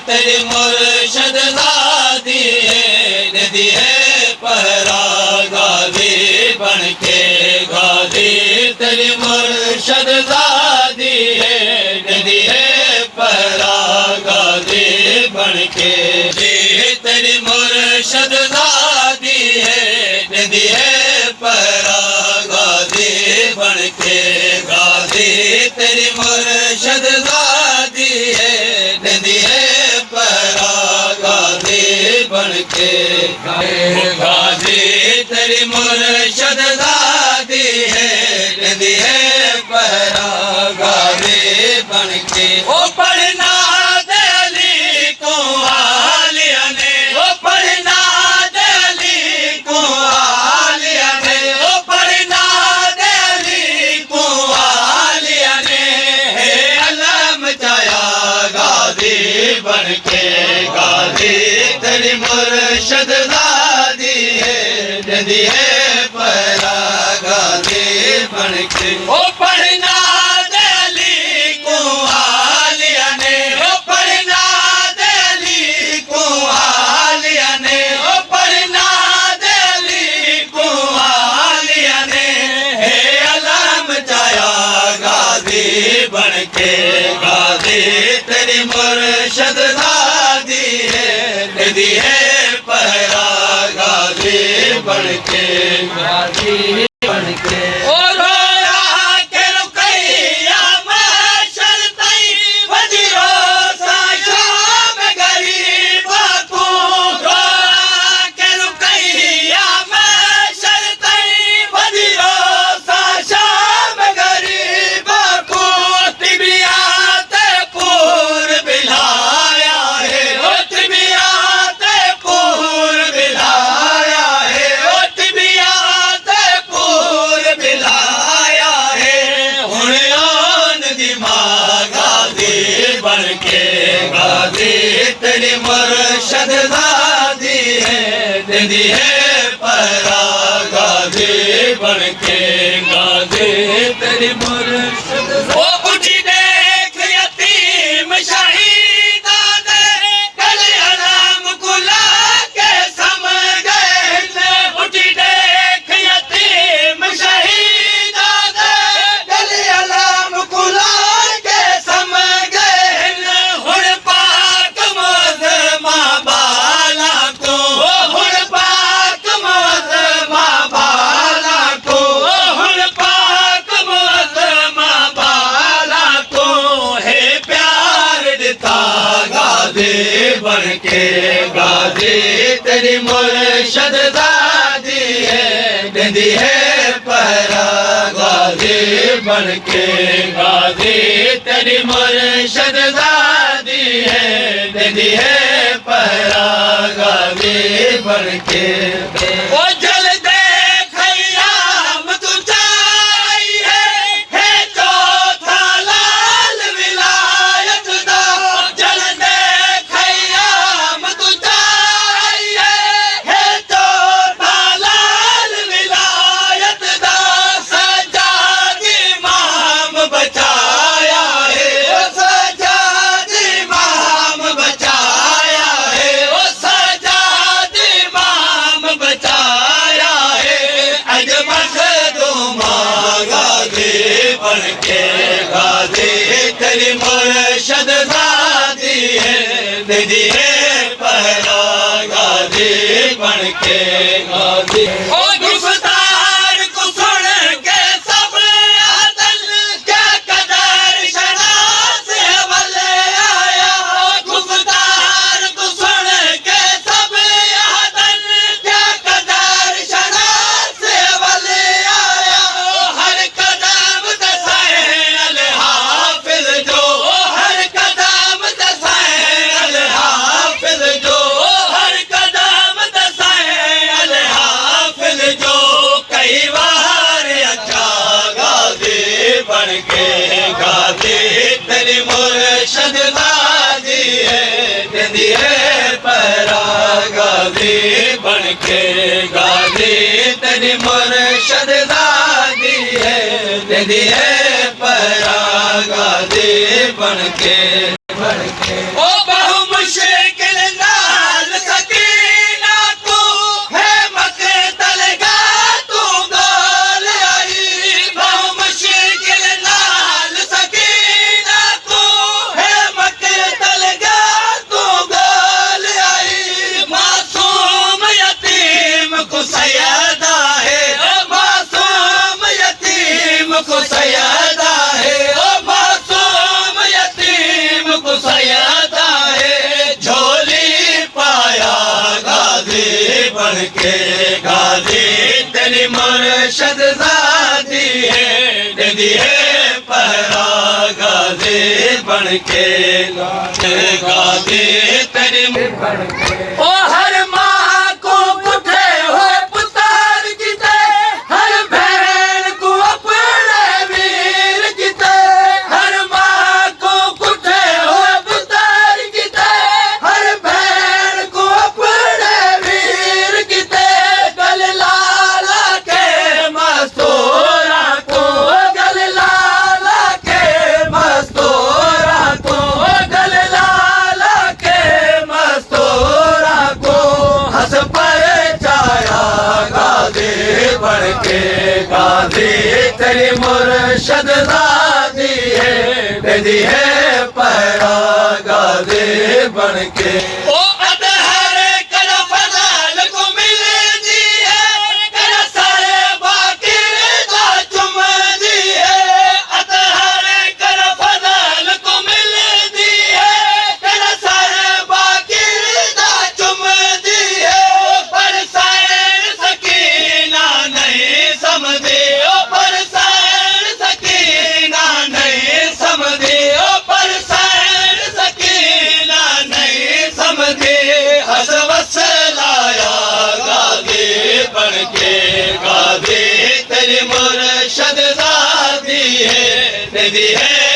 तेरी मुर्शद ज़ादी नदी है पहरा गाजी बनके गाजी तेरी मुर्शद ज़ादी नदी है पहरा गाजी बनके तेरी मुर्शद ज़ादी नदी है पहरा गाजी बनके गाजी तेरी मुर्शद ज़ादी नदी है पहरा गाजी बनके गाजी तेरी मुर्शद ज़ादी नदी है पहरा गाजी बनके ओ पढ़ना दली को आलिया ने ओ पढ़ना दली को आलिया ने ओ पढ़ना दली को आलिया ने हे अलम चाया गाजी बनके गाजी तेरी मुर्शद ज़ादी नदी है पहरा गाजी बनके ओ पढ़ना दली को आलिया ने ओ पढ़ना दली को आलिया ने ओ पढ़ना दली को आलिया ने हे अलम चाया गाजी बनके गाजी तेरी मुर्शद ज़ादी नदी है पहरा गाजी बनके गाजी बनके ओ रोया के रुकैया माशर तई वजीरो सा शाम गरीब को रोया के रुकैया माशर तई वजीरो सा शाम गरीब को तिबियात पूर बिलाया है ओ तिबियात पूर बिलाया है ओ तिबियात पूर बिलाया है हुनयान दिमाग गाजी बनके गाजी तेरी मुर्शद ज़ादी नदी है पहरा गाजी बनके गाजी तेरी मुर्शद ओ उठी देख यतीम शहीदा दे गले अलाम कुला के सम गए उठी देख यतीम शहीदा दे गले अलाम कुला के सम गए हुण पाक मौज माँ बाला को हुण पाक मौज माँ बाला को हुण पाक मौज माँ बाला को हे प्यार दिता गाजी बनके गाजी तेरी मुर्शद ज़ादी नदी है पहरा गाजी बनके गाजी तेरी मुर्शद ज़ादी नदी है पहरा गाजी बनके ओ जल दे खयाम तू चाई है चौथा लाल विलायत दा जल दे खयाम तू चाई है चौथा लाल विलायत दा सजाद इमाम बचाया है ओ सजाद इमाम बचाया है ओ सजाद इमाम बचाया है अज मखदूमा गाजी बनके गाजी तेरी मुर्शद ज़ादी नदी है पहरा गाजी बनके गाजी ओ गुफ्तार को सुन के सब आदल क्या कदर शनास वले आया गुफ्तार को सुन के सब आदल क्या कदर शनास वले आया हर कदम दसाए अल हाफिज जो हर कदम दसाए अल हाफिज जो हर कदम दसाए अल हाफिज जो कई बार अच्छा गाजी बनके गाजी तेरी मुर्शद ज़ादी नदी है पहरा गाजी बनके गाजी तेरी मुर्शद ज़ादी नदी है पहरा गाजी बनके ओ बहु मुश तेरी मुर्शद ज़ादी है, दे है पहरा गाजी बन के, गाजी तेरी ओ हर माँ को पुठे हुए पुतार किते, हर बहन को अपने वीर किते, हर माँ को पुठे हुए पुतार किते, हर बहन को अपने वीर किते, गल लाला के मस्तूरा को, गल लाला के मस्तूरा को, गल लाला के मस्तूरा को, हंस पर छाया गाजी बन के, गाजी तेरी मुर्शद ज़ादी है, दे है पहरा गाजी बन के। ओ अतहर कर फज़ल को मिलदी है, कर सारे बाकिर दा चुमदी है, अतहर कर फज़ल को मिलदी है, कर सारे बाकिर दा चुमदी है, पर सैन सकीना नहीं समझी, ओ पर सैन सकीना नहीं समझी, ओ पर सैन सकीना नहीं समझी, हंस वसलाया गाजी बन के, गाजी तेरी मुर्शद ज़ादी है, दे है